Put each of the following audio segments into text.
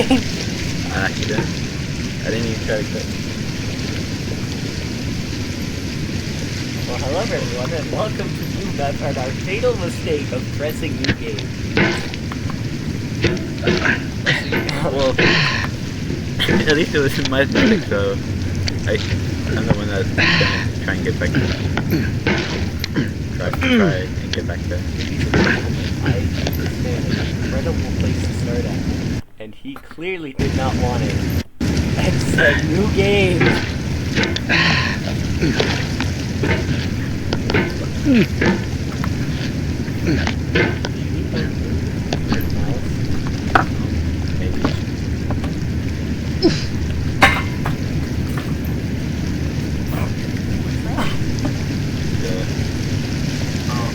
game? Accident. I didn't even try to quit. Well, hello everyone, and welcome to New Map and our fatal mistake of pressing new game. Well, at least it was my mistake, so I'm the one that's gonna try and get back to try and get back there. I understand an incredible place to start at, and he clearly did not want it. And said new game.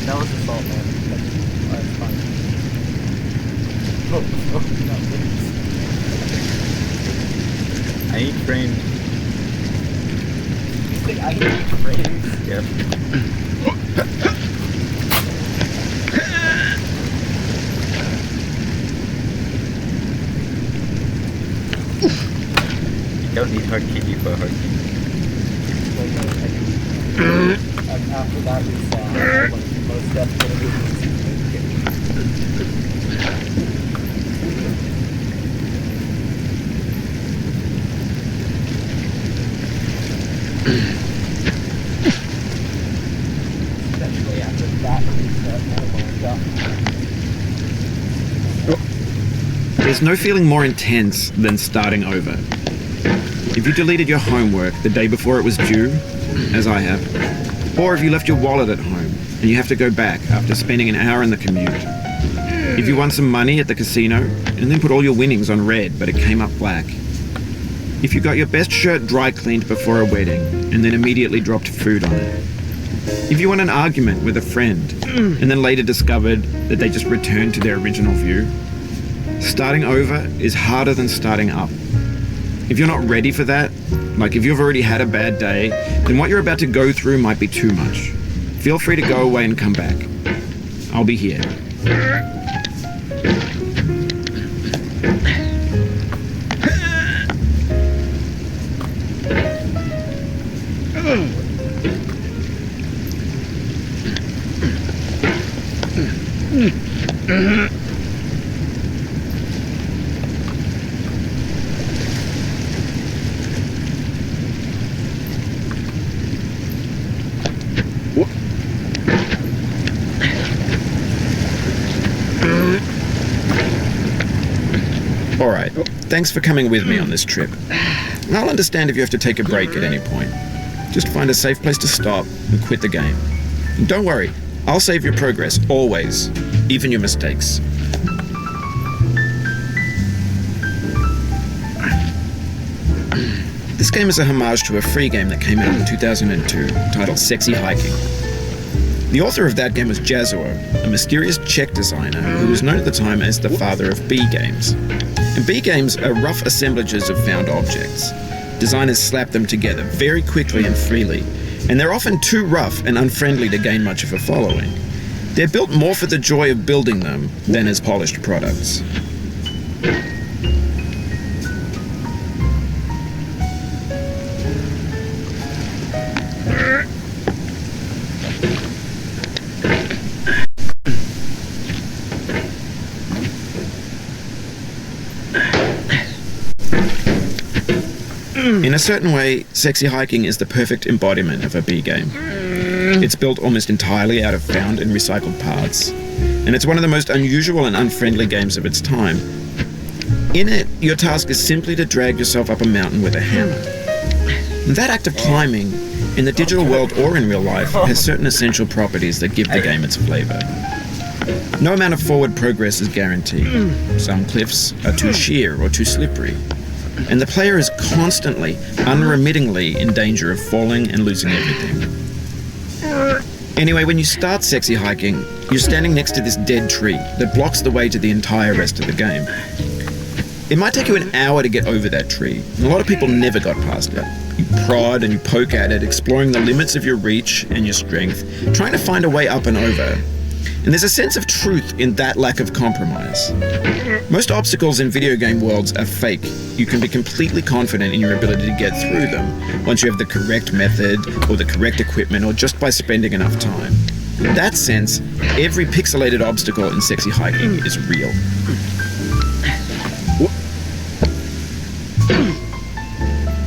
That was assault, man. That's fine. Oh, not this. I need frames. You say I need frames? Yep. You don't need hard key for hard key. And after that we saw most definitely especially after that reset, oh my god. There's no feeling more intense than starting over. If you deleted your homework the day before it was due, as I have, or if you left your wallet at home and you have to go back after spending an hour in the commute. If you won some money at the casino and then put all your winnings on red but it came up black. If you got your best shirt dry cleaned before a wedding and then immediately dropped food on it. If you won an argument with a friend and then later discovered that they just returned to their original view. Starting over is harder than starting up. If you're not ready for that, like if you've already had a bad day, then what you're about to go through might be too much. Feel free to go away and come back. I'll be here. Alright, thanks for coming with me on this trip. I'll understand if you have to take a break at any point. Just find a safe place to stop and quit the game. And don't worry, I'll save your progress, always, even your mistakes. This game is a homage to a free game that came out in 2002, titled Sexy Hiking. The author of that game was Jazuo, a mysterious Czech designer who was known at the time as the father of B games. And B games are rough assemblages of found objects. Designers slap them together very quickly and freely, and they're often too rough and unfriendly to gain much of a following. They're built more for the joy of building them than as polished products. In a certain way, Sexy Hiking is the perfect embodiment of a B game. It's built almost entirely out of found and recycled parts, and it's one of the most unusual and unfriendly games of its time. In it, your task is simply to drag yourself up a mountain with a hammer. And that act of climbing, in the digital world or in real life, has certain essential properties that give the game its flavor. No amount of forward progress is guaranteed. Some cliffs are too sheer or too slippery. And the player is constantly, unremittingly in danger of falling and losing everything. Anyway, when you start Sexy Hiking, you're standing next to this dead tree that blocks the way to the entire rest of the game. It might take you an hour to get over that tree, and a lot of people never got past it. You prod and you poke at it, exploring the limits of your reach and your strength, trying to find a way up and over. And there's a sense of truth in that lack of compromise. Most obstacles in video game worlds are fake. You can be completely confident in your ability to get through them once you have the correct method or the correct equipment or just by spending enough time. In that sense, every pixelated obstacle in Sexy Hiking is real.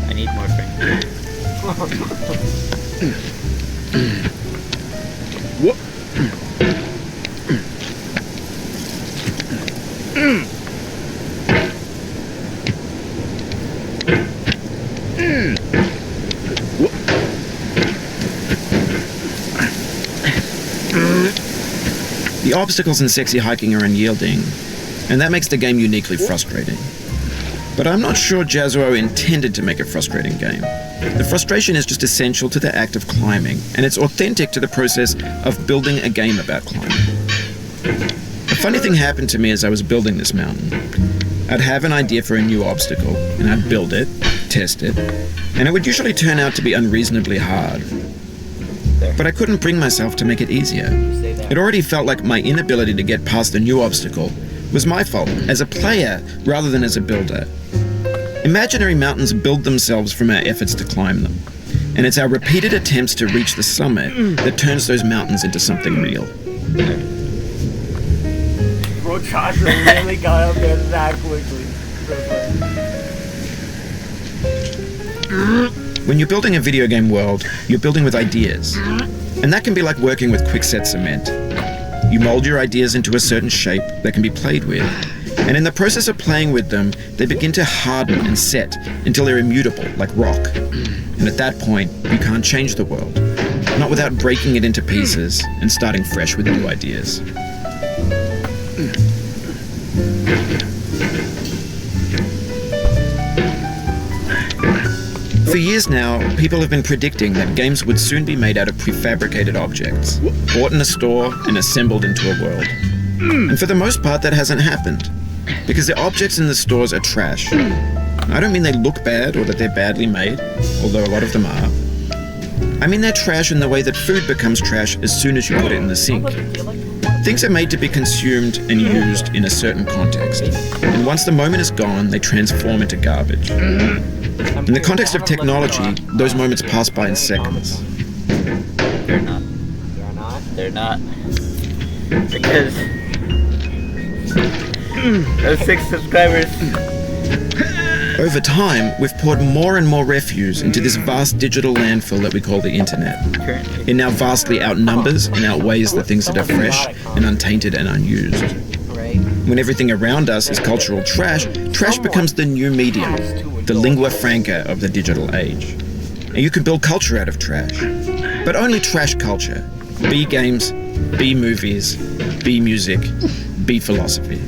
I need more frames. Whoop. The obstacles in Sexy Hiking are unyielding, and that makes the game uniquely frustrating. But I'm not sure Jazzuo intended to make a frustrating game. The frustration is just essential to the act of climbing, and it's authentic to the process of building a game about climbing. A funny thing happened to me as I was building this mountain. I'd have an idea for a new obstacle, and I'd build it, test it, and it would usually turn out to be unreasonably hard. But I couldn't bring myself to make it easier. It already felt like my inability to get past the new obstacle was my fault as a player rather than as a builder. Imaginary mountains build themselves from our efforts to climb them, and it's our repeated attempts to reach the summit that turns those mountains into something real. Bro, Joshua really got up there that quickly. When you're building a video game world, you're building with ideas. And that can be like working with quickset cement. You mold your ideas into a certain shape that can be played with. And in the process of playing with them, they begin to harden and set until they're immutable, like rock. And at that point, you can't change the world. Not without breaking it into pieces and starting fresh with new ideas. For years now, people have been predicting that games would soon be made out of prefabricated objects, bought in a store and assembled into a world. And for the most part, that hasn't happened, because the objects in the stores are trash. I don't mean they look bad or that they're badly made, although a lot of them are. I mean they're trash in the way that food becomes trash as soon as you put it in the sink. Things are made to be consumed and used in a certain context, and once the moment is gone, they transform into garbage. In the context of technology, those moments pass by in seconds. They're not. They're not? They're not. Because those 6 subscribers. Over time, we've poured more and more refuse into this vast digital landfill that we call the internet. Currently. It now vastly outnumbers and outweighs the things that are fresh and untainted and unused. Right? When everything around us is cultural trash, trash becomes the new medium, the lingua franca of the digital age. And you can build culture out of trash. But only trash culture. B games, B movies, B music, B philosophy.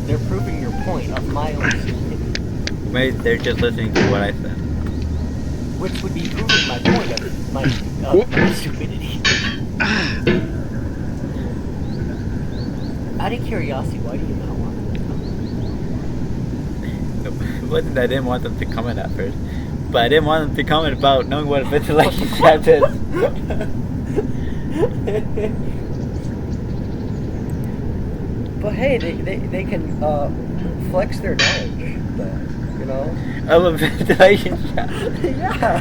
They're proving your point of my own stupidity. Maybe they're just listening to what I said. Which would be proving my point of my stupidity. Out of curiosity, why do you not want It wasn't that I didn't want them to comment at first, but I didn't want them to comment about knowing what a ventilation shaft is. But hey, they can flex their knowledge, though, you know? Of a ventilation shaft. Yeah.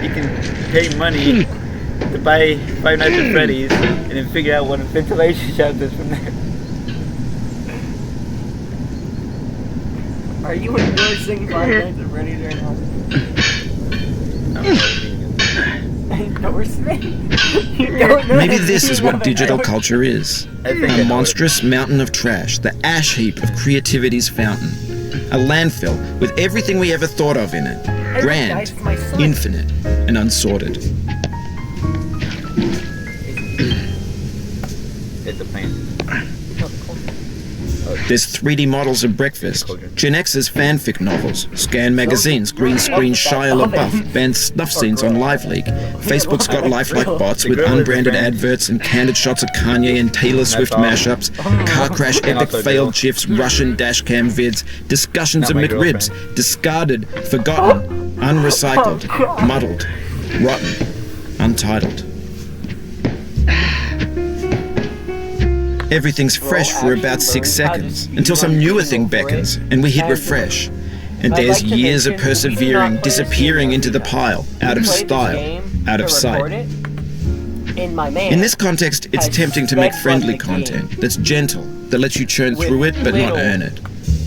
You can pay money to buy Five Nights at Freddy's and then figure out what a ventilation shaft is from there. Are you endorsing Five Nights at Freddy's right now? Endorsement? You don't know Maybe that this you is what haven't digital heard. culture is. I think I A know monstrous mountain of trash, the ash heap of creativity's fountain. A landfill with everything we ever thought of in it. Hey, Grand, guys, it's my son. infinite, and unsorted. It's a plane. Oh, There's 3D models of breakfast, Gen X's fanfic novels, scan magazines, green screen Shia LaBeouf, banned snuff scenes on LiveLeak. Facebook's got lifelike bots with unbranded adverts and candid shots of Kanye and Taylor Swift mashups, car crash epic failed GIFs, Russian dashcam vids, discussions of McRibs, discarded, forgotten, unrecycled, muddled, rotten, untitled. Everything's fresh for about 6 seconds, until some newer thing beckons, and we hit refresh. And there's years of persevering, disappearing into the pile, out of style, out of sight. In this context, it's tempting to make friendly content that's gentle, that lets you churn through it but not earn it.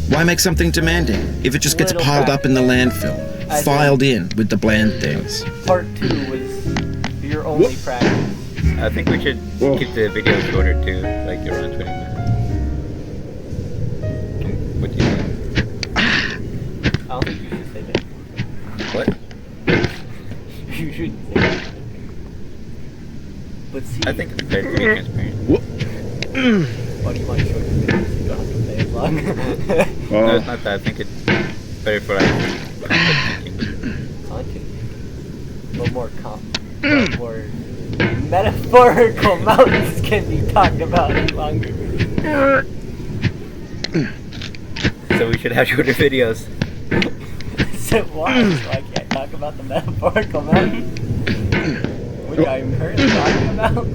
Why make something demanding if it just gets piled up in the landfill, filed in with the bland things? Part 2 was your only practice. I think we should keep the video shorter too, like around 20 minutes. What do you think? I don't think you should say that. What? You shouldn't say that. But see, I think it's better to be transparent. why do you want to show your videos? You don't have to say it long. No, it's not that. I think it's better for like Content. A little more more metaphorical mountains can be talked about longer. So we should have shorter videos. So why? So I can't talk about the metaphorical mountain? Which I'm currently talking about?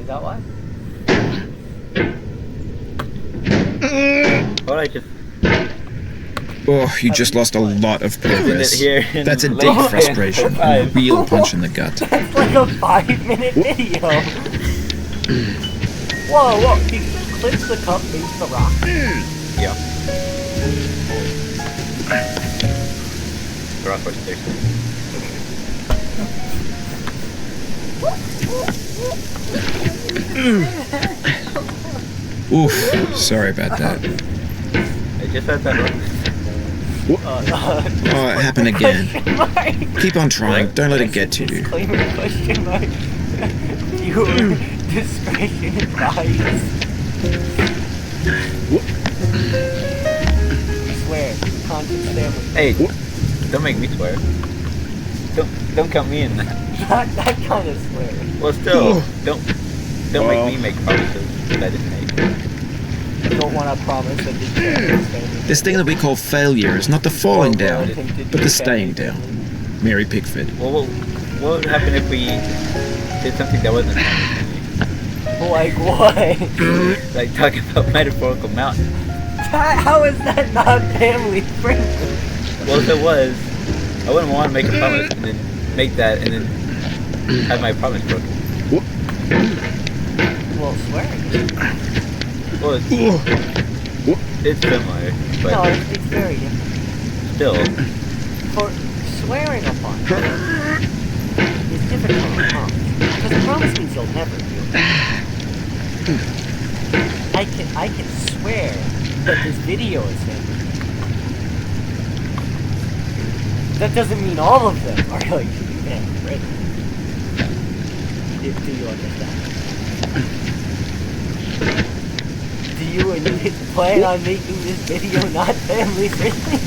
Is that why? Well, I just... Oh, you just lost a lot of progress. That's a deep Late frustration, and a real punch in the gut. That's like a 5-minute video. Whoa, he clips the cup into the rock. Yeah. The rock was thirsty. Oof, sorry about that. I just had that rock. Oh, it happened again. Keep on trying, don't let it get to you. Disclaimer, question mark. Viewer discretion advised. We swear, conscious family. Hey, don't make me swear. Don't count me in that. Not that kind of swear. Well, still, don't make me make promises that I didn't make. I don't want to promise that this family. This thing that we call failure is not the falling down, but the staying down. Mary Pickford. Well, what would happen if we did something that wasn't family? Like what? Like talking about metaphorical mountains. How is that not family friendly? Well, if it was, I wouldn't want to make a promise and then make that and then have my promise broken. Well, swearing. Well, it's similar, but No, it's very different. still. For swearing upon is different from a promise. Because a promise means you'll never do it. I can swear that this video is family. That doesn't mean all of them are going to be family friendly. Do you understand? Do you plan on making this video not family friendly?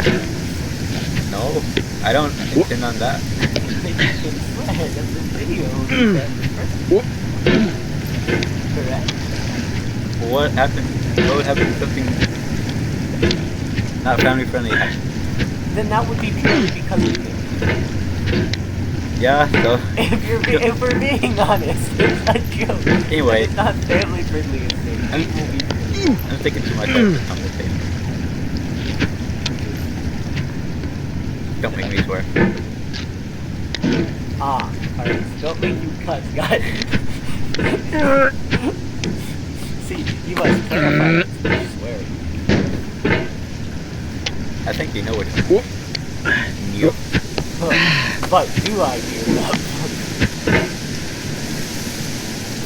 No, I don't intend on that. You can swear that this video is family friendly. Correct? Well, what would happen if something not family friendly happened? Then that would be purely because of you. Yeah, so If we're being honest, it's a joke. Anyway. It's not family friendly. I'm thinking too much of this conversation. Don't make me swear. Alright, don't make you cuss, guys. See, you must clarify it's swearing. I think you know what you Yup. But do I hear that?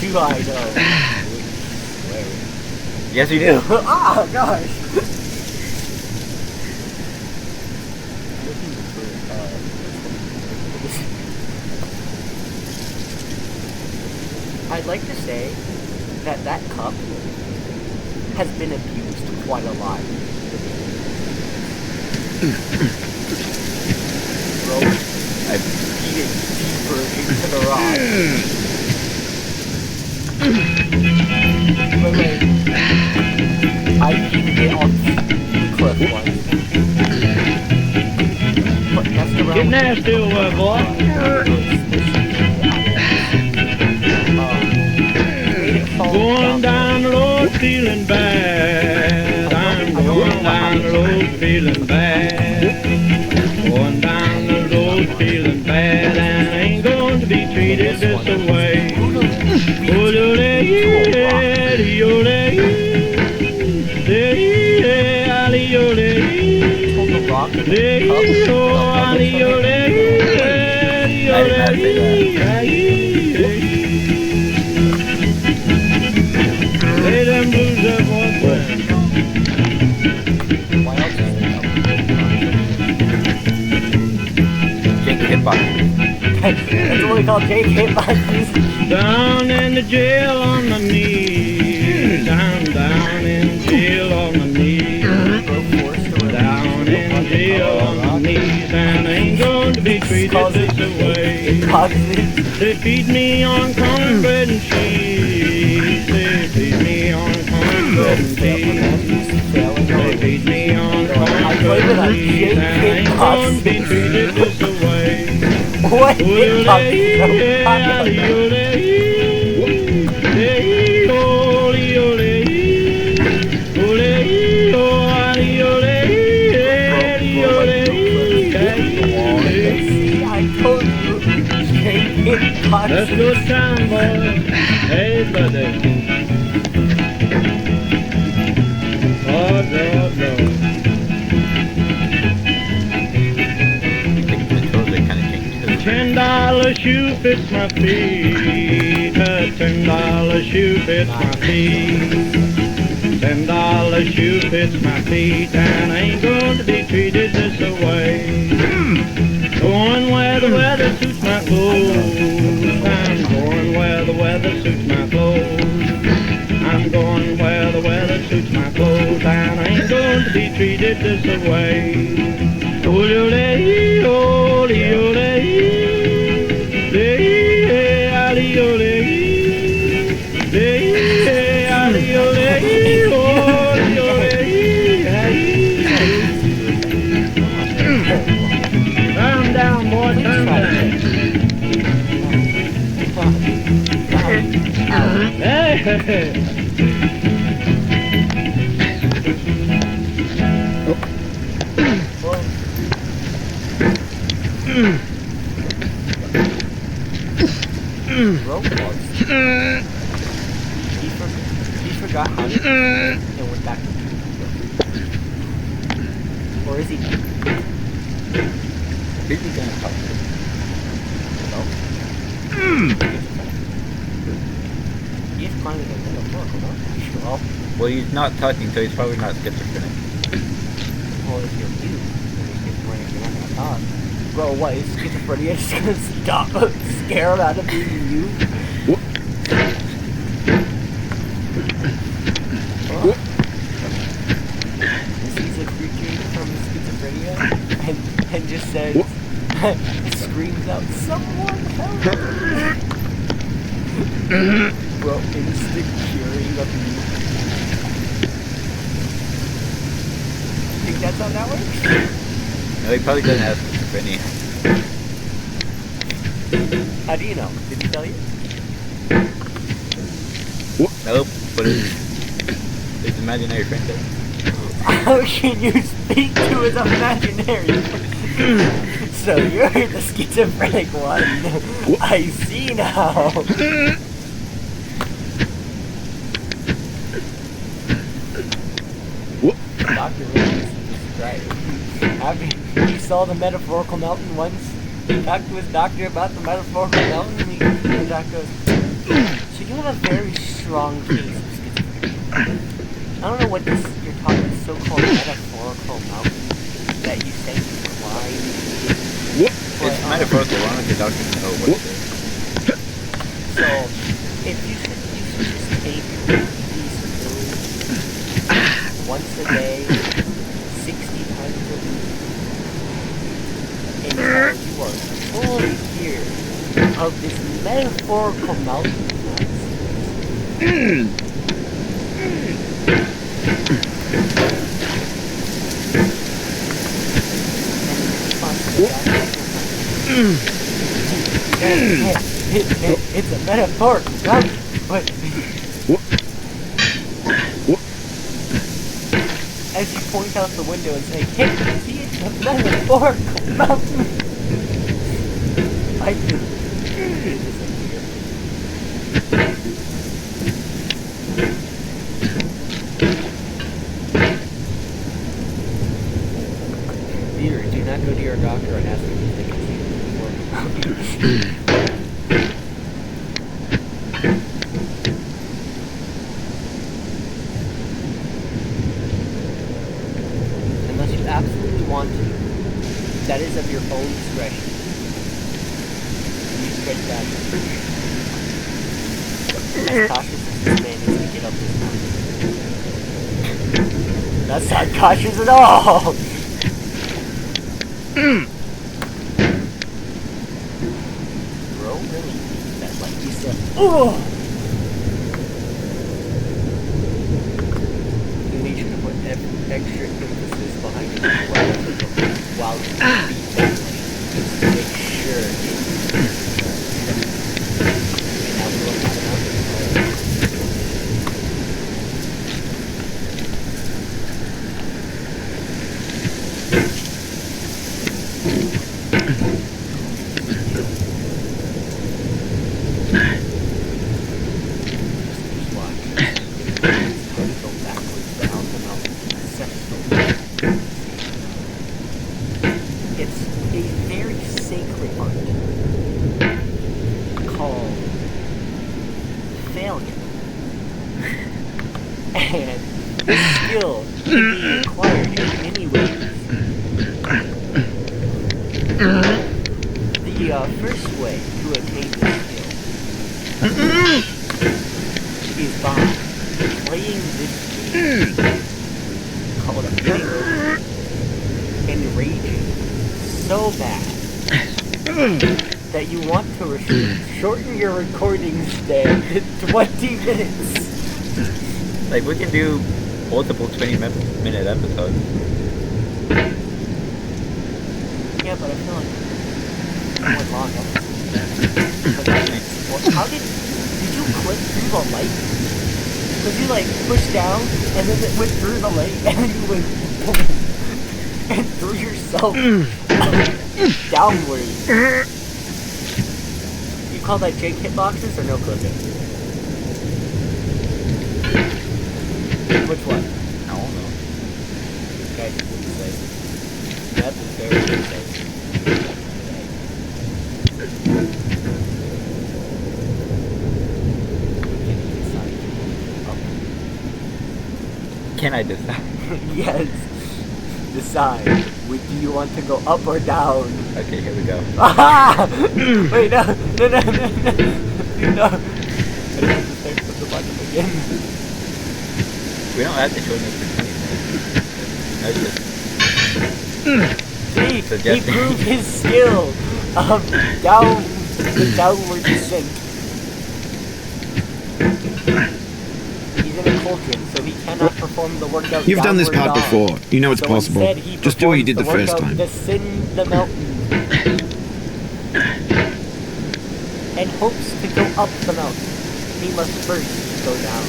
Do I know? Swearing. Yes, you do. Ah, gosh! I'd like to say that cup has been abused quite a lot. Bro, I'm eating deeper into the rock. But like, I eaten it on the cliff once. But messed around Get with nasty it. over there, boy. Going down the road feeling bad. I'm going down the road feeling bad. Going down the road feeling bad. And I ain't going to be treated this way. Lay them blues up on Why else is it? Jake Hitbox. That's what we call Jake Hitboxes. down in the jail on my knees. I'm down in jail on my knees. Down in jail on my knees. And I ain't going to be treated this way. They feed me on cornbread and cheese. They feed me on cornbread and cheese. They feed me on cornbread and cheese. And I ain't going to be treated this way. What Hitbox is so That's good time, boy. Hey, buddy. Oh, no. $10 shoe fits my feet. A $10 shoe fits my feet. $10 shoe fits my feet. And I ain't going to be treated this way. Going where the weather suits my clothes. I'm going where the weather suits my clothes. I'm going where the weather suits my clothes. And I ain't going to be treated this way. Ole, ole, ole. Calm down, boy, calm down. Hey! Roblox. He forgot how to and went back to or is he? Who's he gonna talk to? No. He's climbing a metaphorical, no? Well, Well, he's not talking, so he's probably not schizophrenic. well, if you're you, then he's schizophrenic, you're not gonna talk. Bro, what, is schizophrenia just gonna stop scare him out of being you? Sees a creature from schizophrenia and just says, screams out, someone help! Bro, instant curing of you. Think that's how that works? No, he probably doesn't have schizophrenia. How do you know? Did he tell you? Nope, but his imaginary friend does. How can you speak to his imaginary? So you're the schizophrenic one. I see now. Dr. Williams is right. He saw the metaphorical mountain once. He talked to his doctor about the metaphorical mountain, and the doctor goes, so you have a very strong case of schizophrenia. I don't know what this you're talking about, so-called metaphorical mountain that you said you climbed. It's metaphorical. Why don't the doctor know what it is? So, if you should just take these pills metaphorical mountain. It's a metaphorical mountain. But as you point out the window and say, "Hey, see, it's a metaphorical mountain." I think it is a Peter, do not go to your doctor and ask him if they can see the metaphorical mountain. Unless you absolutely want to. That is of your own discretion. You spread that. As cautious as this man is to get up this mountain. That's not cautious at all! Bro, really? That's like you said. Oh! You need to put extra emphasis behind it while you beat that lane. Just to make sure and now we're looking at another. It's a very sacred art called failure. And this skill can be acquired in many ways. The first way to attain this skill is by playing this game called a failure and raging so bad that you want to shorten your recording span to 20 minutes. Like, we can do multiple 20-minute episodes. Yeah, but I feel like one long episode. How did you clip through the light? Because you like pushed down and then it went through the light and then you went and threw yourself downward. You call that Jake hitboxes or no clipping? Which one? I don't know. Okay, say. That is very good. Can I decide? Yes. Decide. Do you want to go up or down? Okay, here we go. Aha! Wait, no. No. I have to start from the bottom again. We don't have to show this for 20 minutes. That's just See, he proved his skill of the downward descent. He's in a cauldron, so he cannot perform the workout. You've done this part downward dog. before. You know it's So possible. instead, he Just do what you did the performs first workout, time. Descend the mountain. And hopes to go up the mountain. He must first go down.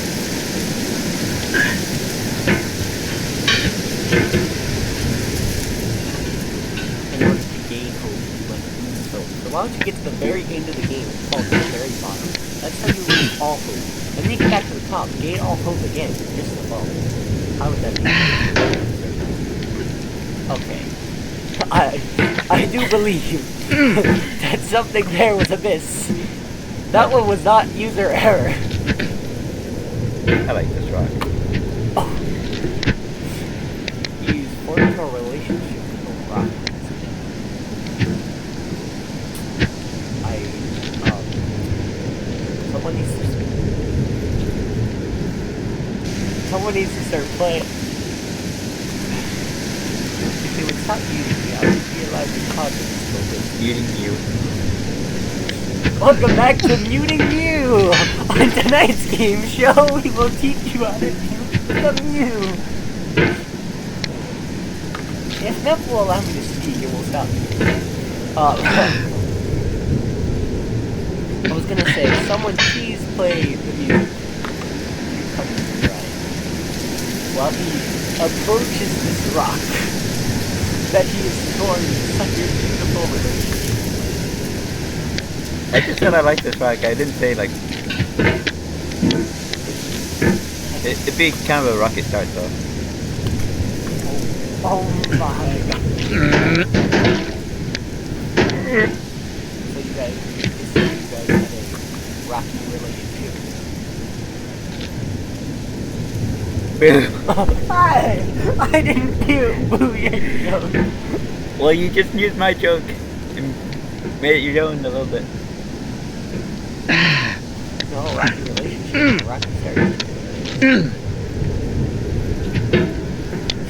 In order to gain hope, you must lose hope. So why don't you get to the very end of the game and fall to the very bottom? That's how you lose all hope. And then you get back to the top, gain all hope again, just to fall. How would that be? Okay. I do believe that something there was amiss. That one was not user error. I like this rock. Oh. He's forming a relationship with the rock. Someone needs to start playing. If they would stop using me, I would be allowed to cause it. Eating you. Welcome back to Muting You! On tonight's game show, we will teach you how to mute the Mew. If Neff will allow me to speak, it will stop. I was gonna say, someone please play the music. Right. While he approaches this rock that he is torn such a beautiful relationship. I just said I like this rock. I didn't say like it'd be kind of a rocky start though. Oh my god. So you guys had a rocky relationship. I didn't do boo your joke. Well, you just used my joke and made it your own a little bit. No, rocky relationship, rocky start.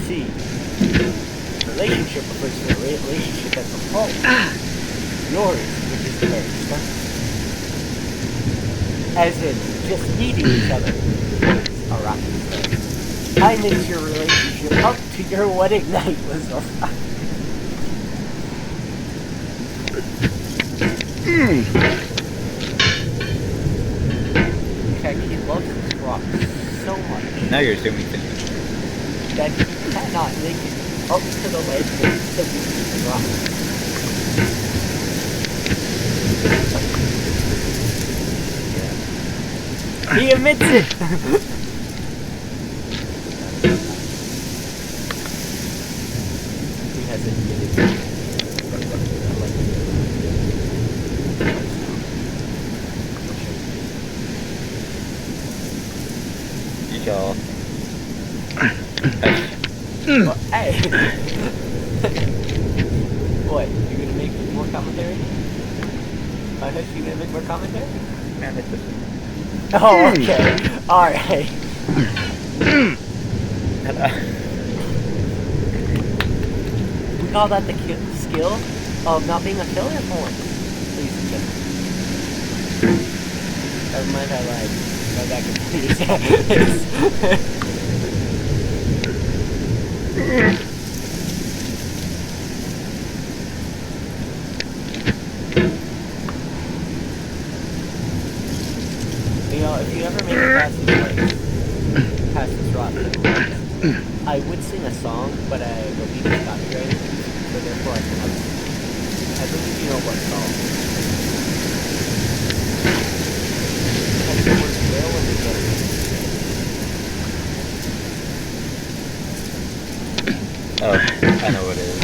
See, relationship refers to a relationship as a whole. Yours, which is the very start. As in, just meeting each other is a rocky start. I mix your relationship up to your wedding night was a rocky. In fact, he loves this rock so much. Now you're assuming things. That he cannot make it up to the ledge to beat the rock. Yeah. He admits it! He has admitted it. Y'all. Well, hey! What, you gonna make more commentary? I heard you gonna make more commentary? Man, it's just... Oh, okay. Alright. We call that the skill of not being a killer for once. Ladies and gentlemen. Never mind, I lied. Go back and please. You know, if you ever make it past this rock, I would sing a song, but I believe it's copyrighted, so therefore I cannot. I believe you know what song. And the word will in the beginning. Oh, I know what it is.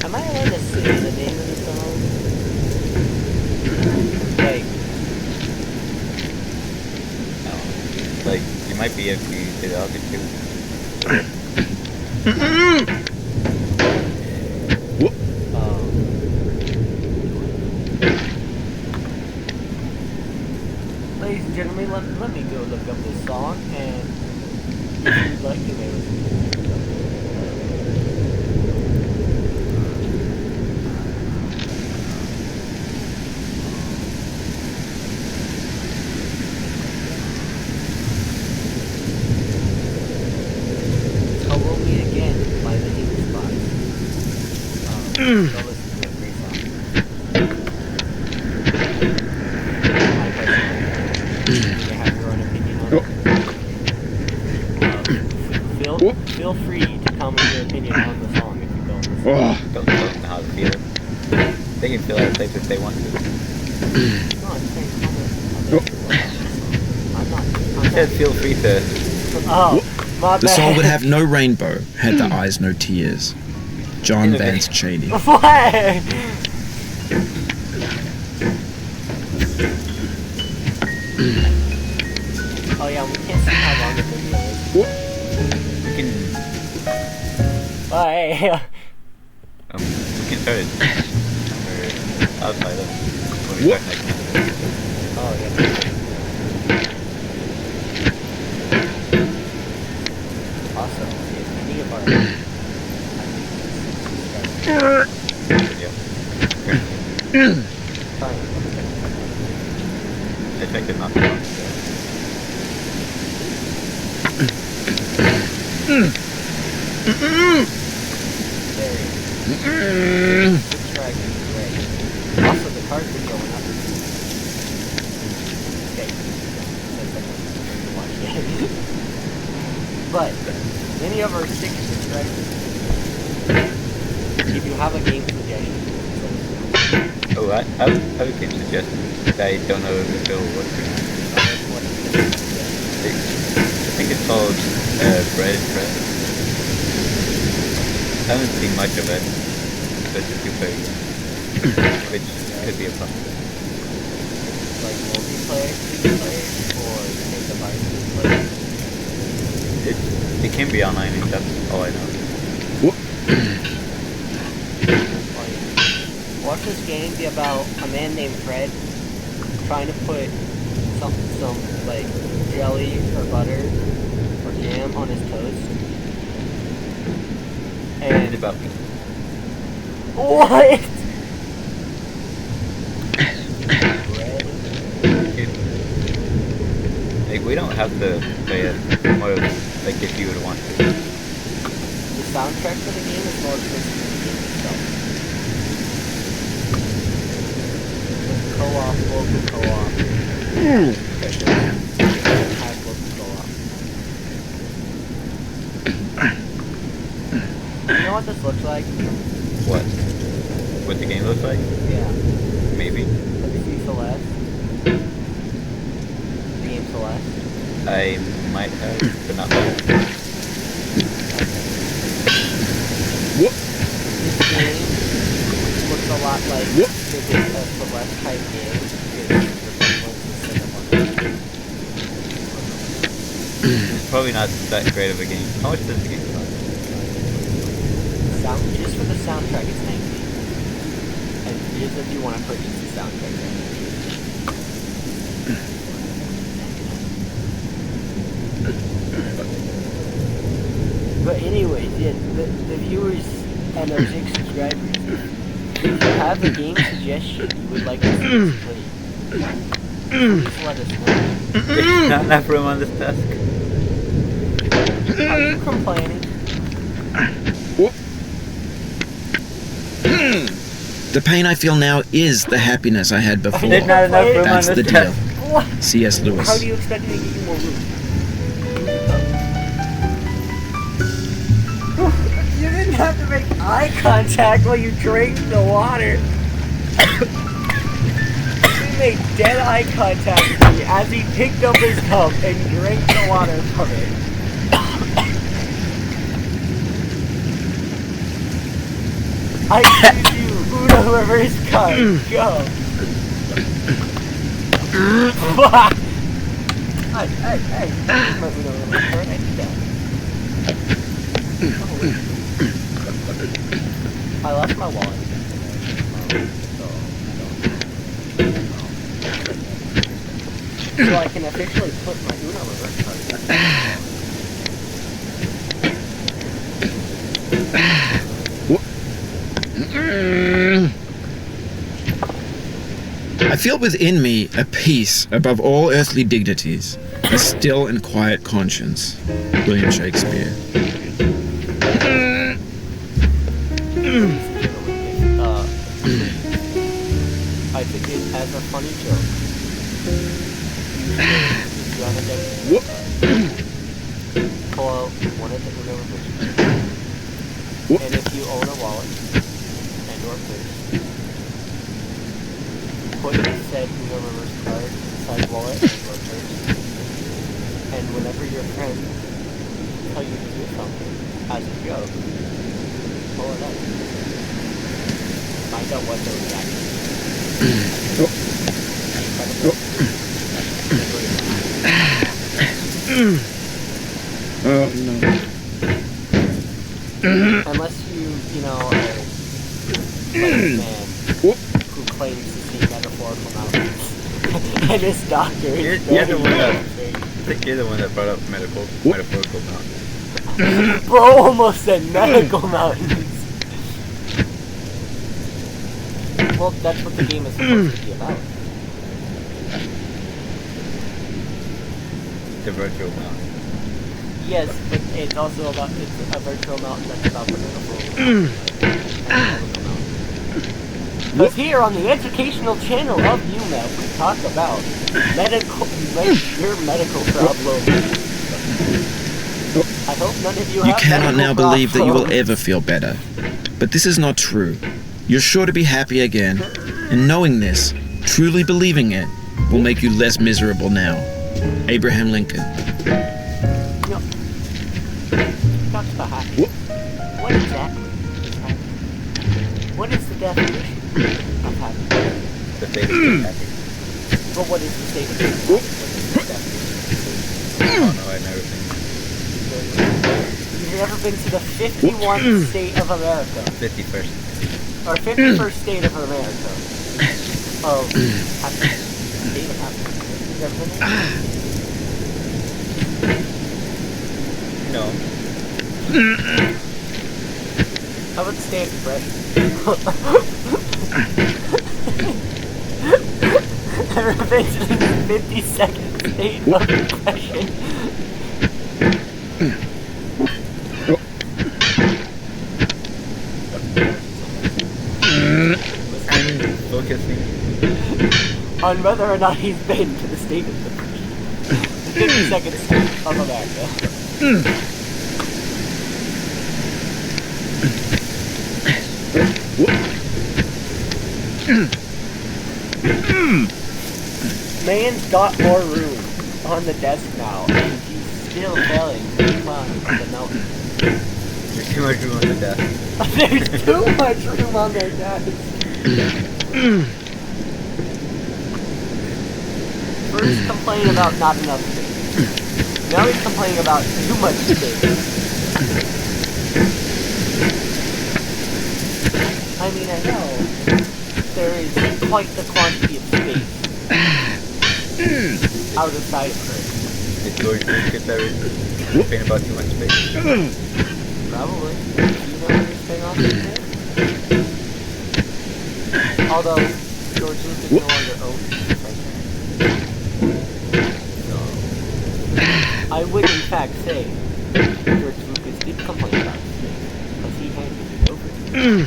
Am I allowed to sing the name of the song? Like, Oh. Like, you might be if you did it all good too. ladies and gentlemen, let me go look up this song, and if you'd like to maybe listen to it. Hello Me Again by the English Box. Go listen to it, great song. My personal, you have your own opinion on it. Feel free to comment your opinion on the song if you don't listen. Don't know how to feel it. They can feel out of place if they want to. No, I'm saying comment on it. I'm not. You said feel free to. Oh, my The bad. soul would have no rainbow, had the eyes no tears. John Vance Cheney. What? Oh yeah, we can't see how long the video is. We can. Oh, hey. We can start it somewhere outside of when we start next time. Oh yeah. Also, if any of our Yeah. I checked it not too long ago. Very. Subscribing is great. Also, the card's been going up. Okay. But, many of our 6 subscribers, if you have a game suggestion, Oh, I would give suggestions. I don't know if it'll work or not. I think it's called Bread and Bread. I haven't seen much of it. So it's a 2-player game. Which could be a possibility. like multiplayer, single player, or take the bike player. It can be online, and that's all I know. Watch this game be about a man named Fred trying to put some like jelly or butter or jam on his toast. And It's about what? like we don't have to play it more like if you would want to. The soundtrack for the game is more expensive than the game itself. Co-op, local co-op. Has local co-op. You know what this looks like? What? What the game looks like? Yeah. Maybe. Have you seen Celeste? The game Celeste? I might have, but not that. This game looks a lot like if it's a Celeste type game. It's probably not that great of a game. How much does the game cost? Just for the soundtrack, it's 19. And here's if you want to purchase the soundtrack. But anyways, yeah, the viewers and our 6 subscribers, if you have a game suggestion you would like to see us play, please let us know. There's not enough room on this desk. Are you complaining? The pain I feel now is the happiness I had before. There's not enough room That's on the this deal. desk. What? C.S. Lewis. How do you expect me to give you more room? You didn't have to make eye contact while you drank the water. He made dead eye contact with me as he picked up his cup and drank the water from it. I choose you, Uno reverse card, go. Hey, my Uno reverse card, I need that. I left my wallet. So I can officially put my Uno reverse card. I feel within me a peace above all earthly dignities, a still and quiet conscience. William Shakespeare. I think it as a funny joke. You have a debit card. Pull out one of the Uno reverse cards. And if you own a wallet and or purse, put said Uno reverse card inside wallet and or purse. And whenever your friends tell you to do something as a joke, pull it out. Find out what their reaction is. Oh no. Unless you know, are like a man who claims to see metaphorical mountains. And this doctor is You're the one that, I think you're the one that brought up metaphorical mountains. Bro almost said medical mountains. Well, that's what the game is supposed to be about. The virtual mountain. Yes, but it's also about it's a virtual mountain that's about the Because here on the educational channel of UMass, we talk about your medical problems. I hope none of you You have cannot now medical believe that you will problems. ever feel better. But this is not true. You're sure to be happy again, and knowing this, truly believing it, will make you less miserable now. Abraham Lincoln. No. Talk about happiness. What exactly is happiness? What is the definition of happiness? The state of being happy. But what is the state of being happy? What is the definition? Oh no, I've never been. You've never been to the 51st state of America. 51st. Or 51st state of America. Of happiness. State of happiness. You've never been there? No. How about state of depression? Ever been to the 52nd state of depression? I'm focusing. On whether or not he's been to the state of depression. The 52nd state of America. Man's got more room on the desk now, and he's still failing to climb the mountain. There's too much room on the desk. There's too much room on their desk. First complain about not enough space. Now he's complaining about too much space. I mean, I know there is quite the quantity of space out of sight of Earth. Did George Bush get better? Complain about too much space. Probably. Do you know where this thing off is? Although George Lucas no longer owns the franchise. I would in fact say George Lucas did complain about this thing, because he handed it over to him.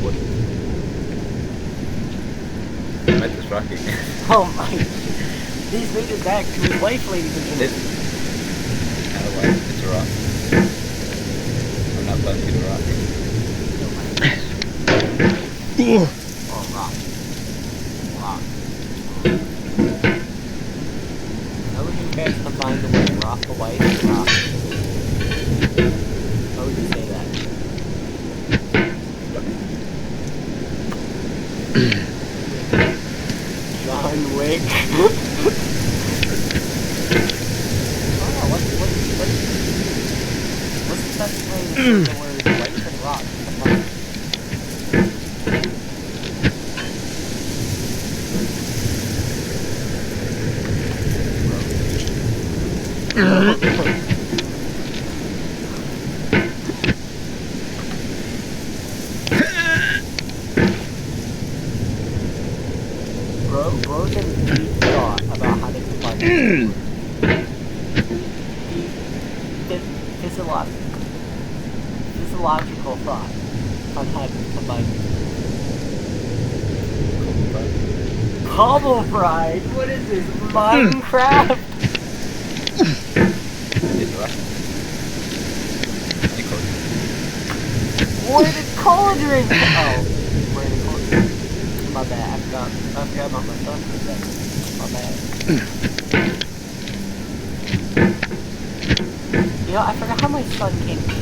What? I met this rocket. Oh my. He's made it back to his wife, ladies and It, gentlemen. not a light, it's a rock. I'm not blessed with a rock. Oh, rock. Rock. How would you guys combine the word rock, the wife, and rock? How would you say that? John Wick. What's the best way to say the word wife and rock? Bro's in deep thought about how to combine the physiological thought on how to combine Cobble Bride? What is this? Minecraft? It's a rock. Any code? Where did cauldron? Oh, where did cauldron? My bad. I forgot about my son for a second. My bad. You know, I forgot how my son came to me.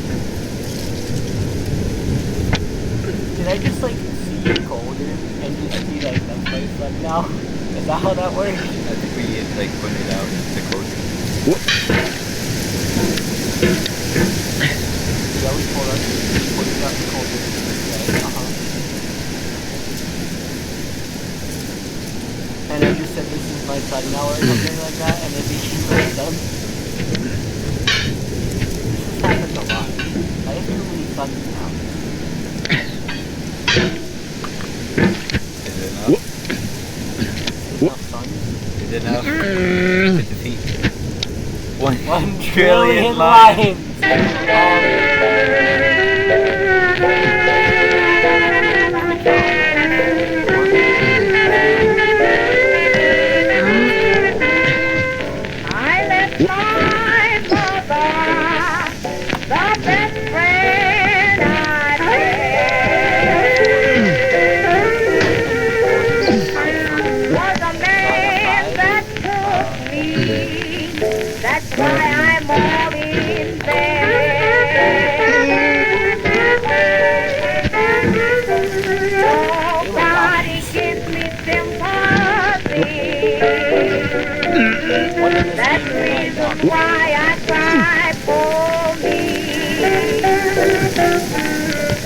Did I just like see cauldron and just be like, that's my son now? Is that how that works? I think we like pointed out the code. Yeah, we pulled up the cauldron. Right? And I just said, this is my son now, or something like that, and it became my son. This has happened a lot. I have too many sons now. enough to defeat 1 trillion trillion lions. I left my mother, the best friend I had, was a man that took me. That's why I'm all in bed. Nobody gives me sympathy. That's the reason why I cry for me.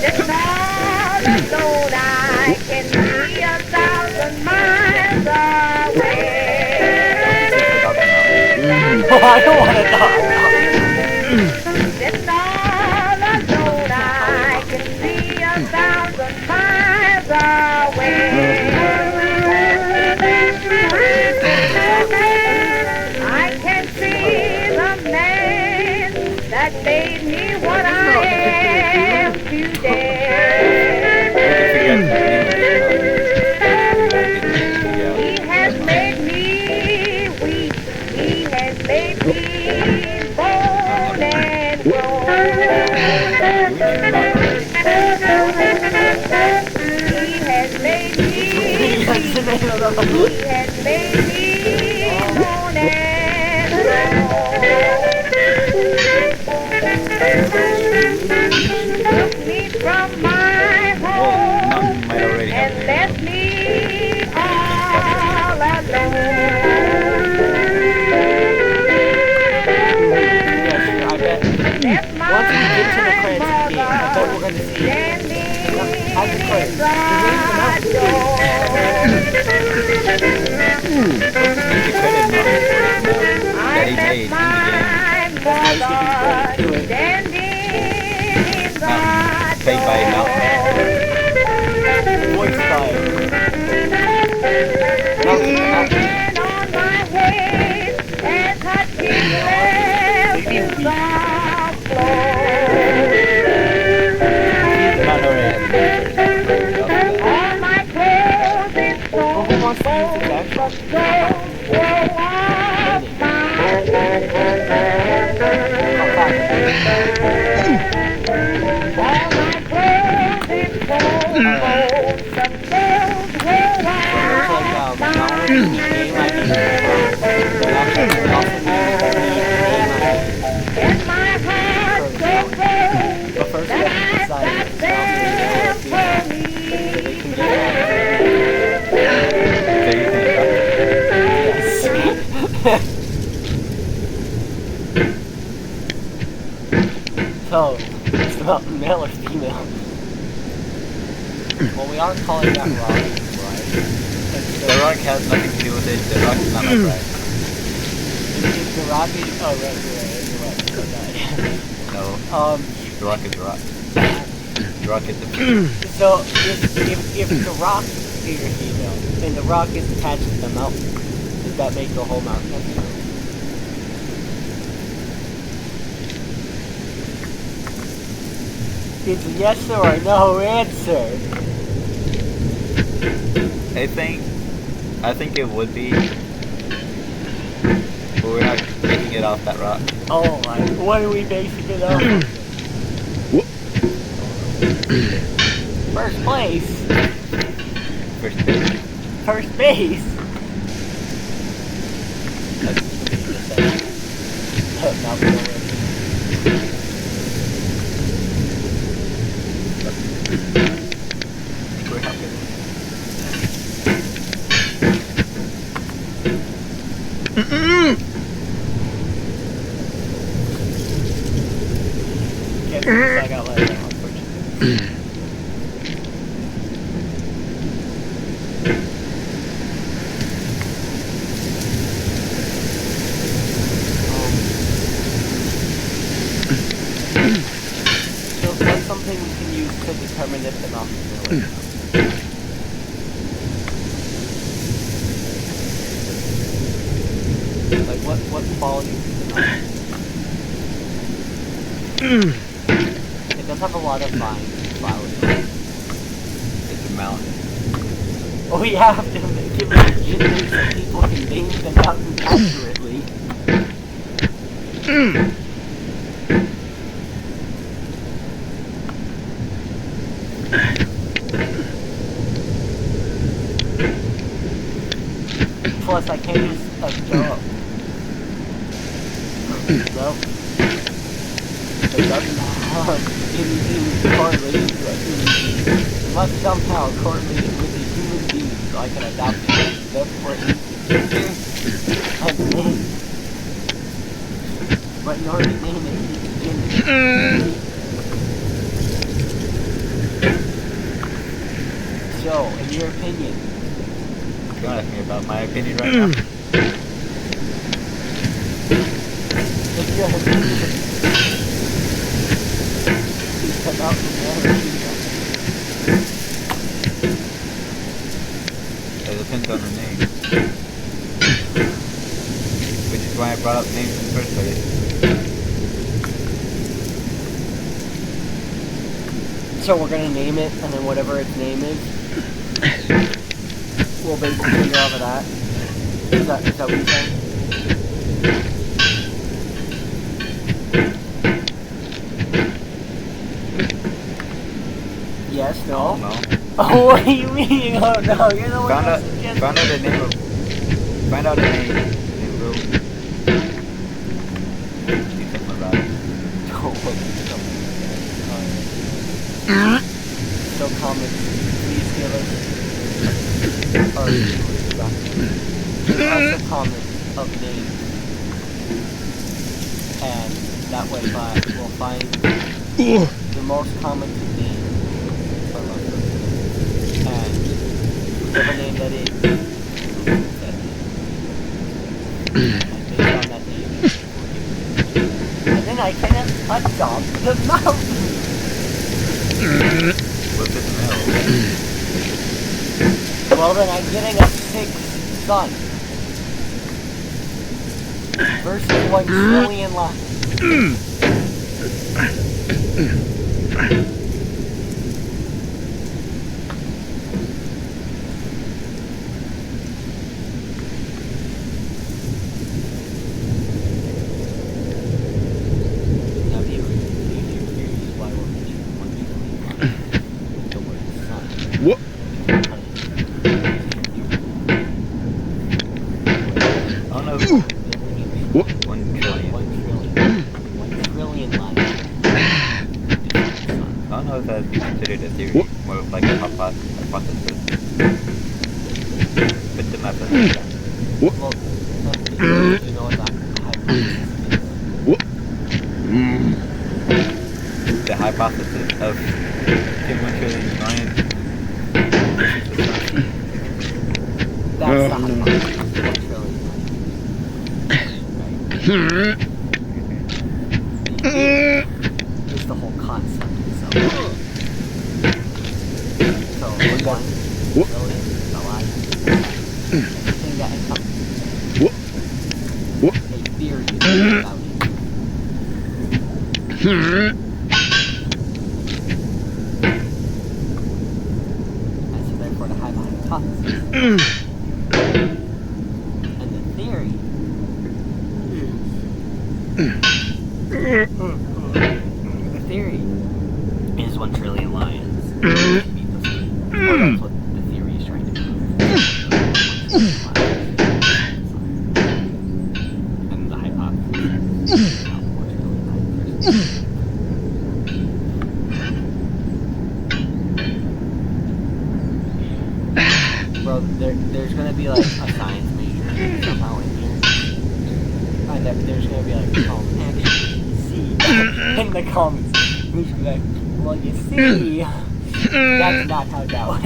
Just all alone I can see 1,000 miles away. I don't want to die. Just all alone I can see 1,000 miles away. I can see the man that made me what I am today. He has made me weak. He has made me bold and grown. He has made me weak. He has made me known and known. Took me from my home Might already have and left me all alone. Yes, I bet. Left my Once we get to the credits of the game, I bet we're going to see standing at the credits. in the door. the credit that he made in the game. Mother standing in the Played by Mountain. Voice by Hand on my head as her tears fell to the Might already have floor. All my clothes is torn, who wants to use the back? but so wore off all my clothes is torn, some clothes wore off and my heart so cold. But first we have to decide if it's Them can So, it's about male or female? Well, we are calling that rock, right? The rock has nothing to do with it. The rock is not my bride. If the rock is... Oh, right, you're right. No, the rock is the rock. The rock is the So, if the rock is your female, and the rock is attached to the mountain, does that make the whole mountain a female? It's a yes or a no answer. I think it would be, but we're not making it off that rock. Oh my, what are we basing it off? First place. First base. First base. Not really. We're helping. I got let down, unfortunately. So what's something we can use to determine if the mountain is real? quality to the mountain. It does have a lot of fine flowers. It's a mountain. Oh, we have to give it a gender so people can name the mountain accurately. Plus, I can't use a dog. Well, it doesn't have anything correlated to a human being. It must somehow correlate with a human being so I can adopt it. Therefore, it needs a gender and name. But in order to name it, it needs a gender. So, in your opinion, Don't ask me about my opinion right now. if you have a opinion, please come out from there. It depends on the name. Which is why I brought up names in the first place. So we're gonna name it, and then whatever its name is, we'll basically go off of that. Is that what you're saying? Yes, no? No. Oh, what do you mean? Oh no, you're the one Found that out suggested the name of. Find out the name. And we'll do something about it. Oh, what is so common. Please give us our also common of names. And that way we'll find the most common name for one person. And whichever name that is, we'll use that name. And based on that name, we'll give it. And then I can adopt the mountain. What's the smell? Well, then I'm getting a sixth son. Versus 1 trillion lives. Now, viewers, if you're curious why we're mentioning 1 trillion lives, the word son. What? Oh no. What? 1 trillion. 1 trillion lives. I don't know if that'd be considered a theory, What? more of like a hypothesis. But the map doesn't that. Well, you know what that hypothesis is? What? The hypothesis of 1 trillion lions versus the sun. That's the hypothesis of 1 trillion lives. Is the whole concept itself. So, 1 What? trillion alive. Everything that encompasses What? What? a theory about it. And so therefore to have a hypothesis. And the theory the theory is 1 trillion lions. Or that's what the theory is trying to prove. And the hypothesis is about 1 trillion lions. Bro, there's gonna be like a science major somehow in here. And there's gonna be like, oh, actually, see, in the comments. There's gonna be like, well, you see, that's not how that works.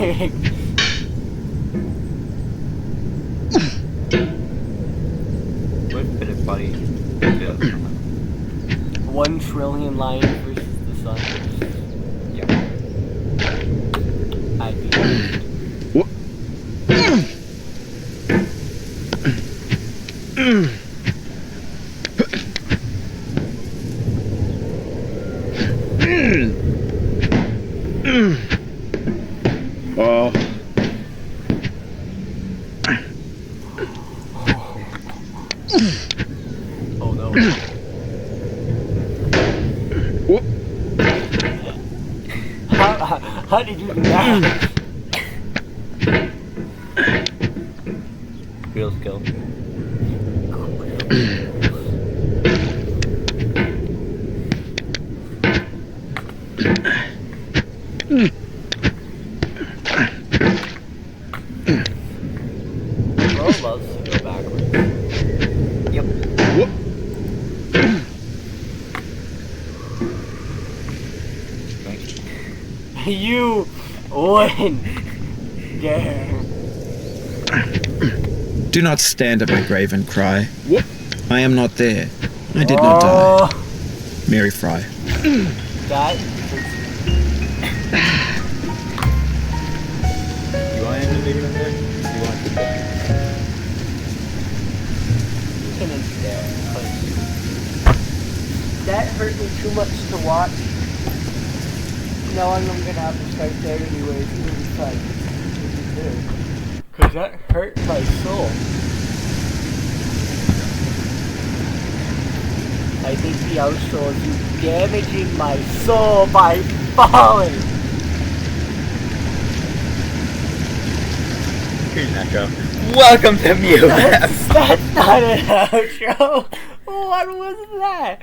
What bit of body feels? 1 trillion lions versus the sun. Yeah. I'd be What? How did you do that? Real skill. Bro loves to go backwards. Yep. You win. Yeah. Do not stand at my grave and cry. I am not there. I did not die. Mary Fry. That You want him to leave him there? You want to there? can end there. That hurt me too much to watch. Now I'm gonna have to start there anyways. Cause that hurt my soul. I think the outro is you damaging my soul by falling. Here's an echo. Welcome to Mew. That's not an outro. What was that?